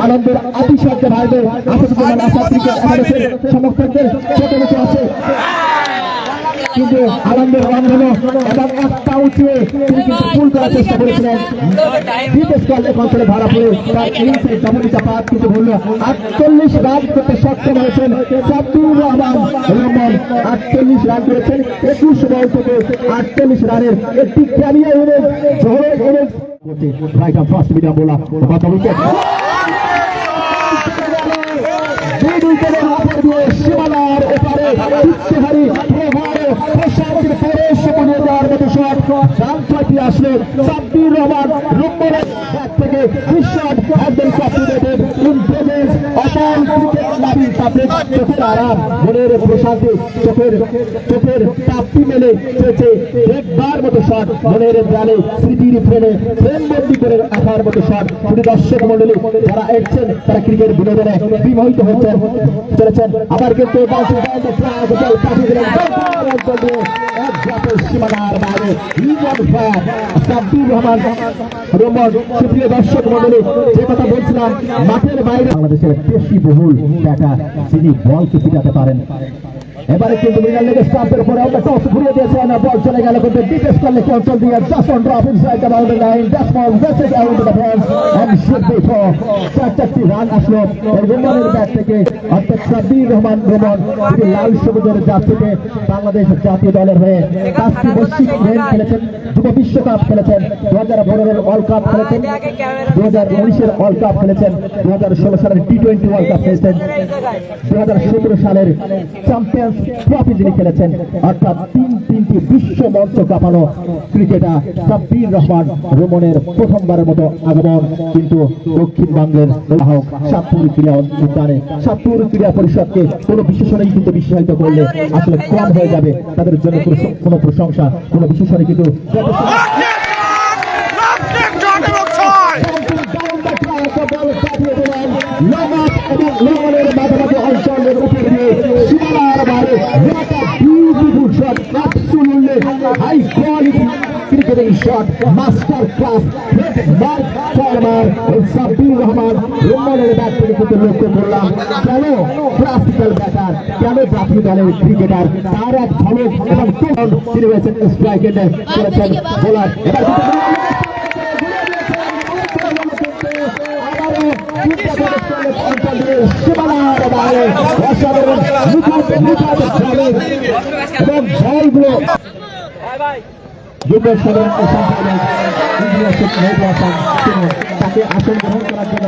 আনন্দের আতিশয্য ভাইদের আসাদুজ্জামান আসাদ ক্রিকেট একাডেমির সমর্থকদের ছোট ছোট আছে, কিন্তু আনন্দের রন্ধন এবং একটা উঁচিয়ে তিনি কিন্তু ফুল করার চেষ্টা করেছিলেন। দ্বিতীয় স্কল এক অঞ্চলে ধরা পড়ে তার ইনিংসে ডাবল চাপাত কিন্তু ভুলল। 48 রান করতে সক্ষম হয়েছেন সাব্বির রহমান রহমান। 48 রান করেছেন 21 বল থেকে 48 রানের একটি ক্যারিয়ার ইনিংস, ঝড়ো innings right of first medium bowler বাতা উইকেট সীমানার ওপারে ইত্তেহারি প্রশান্তির প্রবেশ করে দেওয়ার মতো শট। রান ছয়টি আসলে সাব্বির রহমান রুম্বরের ব্যাট থেকে শট একদম কম্পিটিটিভ ইন্টেলিজেন্স অপার ক্রিকেট লাভি তাদের চোখের আরাম, মনের প্রশান্তি, চোখের প্রাপ্তি মেলে চলছে একবার মতো শট, মনের দেয়ালে স্মৃতির ফ্রেমে ফ্রেমবন্দি করে রাখার মতো শট। শুধু দর্শক মন্ডলী যারা এসছেন তারা ক্রিকেট বিনোদনে বিমোহিত হচ্ছেন চলেছেন। আবার কিন্তু সীমানার বাইরে সাব্বির রহমান রহমান। সুপ্রিয় দর্শক মন্ডলী, যে কথা বলছিলাম মাঠের বাইরে বাংলাদেশের বেশি বহুল ব্যাটার যিনি বলকে ফিরাতে পারেন। এবারে কিন্তু মৃণাল লেগে স্টাম্পের উপরে আমরা টস ঘুরিয়ে দিয়েছেন, বল চলে গেল কিন্তু ডিফেন্স করলে অঞ্চল দিয়ে just on drop inside the boundary line, just ball message out the fence and should be four. চারটি রান আসলো এই রহমানের ব্যাট থেকে, অর্থাৎ সাব্বির রহমান রহমান তিনি লাল সবুজের জার্সিতে বাংলাদেশ জাতীয় দলের হয়ে 5টি বৈশ্বিক গেম খেলেছেন, যুব বিশ্বকাপ খেলেছেন, 2015-এর ওয়ার্ল্ড কাপ খেলেছেন, 2019-এর ওয়ার্ল্ড কাপ খেলেছেন, 2016 সালের টি-20 ওয়ার্ল্ড কাপ খেলেছেন, 2017 সালের চ্যাম্পিয়ন্স ট্রফি যিনি খেলেছেন। অর্থাৎ তিনটি বিশ্ব মঞ্চ কাঁপানো ক্রিকেটার সাব্বির রহমান রহমানের প্রথমবারের মতো আগমন কিন্তু দক্ষিণবঙ্গের বাহক সাতপুর ক্রীড়া উদ্যানে। সাতপুর ক্রীড়া পরিষদকে কোনো বিশেষণেই কিন্তু বিশেষায়িত করলে আসলে কম হয়ে যাবে, তাদের জন্য কোনো প্রশংসা কোনো বিশেষণে কিন্তু অঞ্চলের উপর দিয়ে সীমানার বাইরে beautiful shot, absolutely high quality cricketing shot, master class mark former Sabbir Rahman রহমানের ব্যাট থেকে কিন্তু লক্ষ্য করলাম কেন ক্লাসিক্যাল ব্যাটার, কেন জাতীয় দলের ক্রিকেটার, তার এক ঝলক এবং তিনি হয়েছেন স্ট্রাইক এন্ডে করেছেন বোলার। এবার সীমানার বাইরে অসাধারণ এবং বলগুলো যুব সাধারণ তাকে আসন গ্রহণ করার জন্য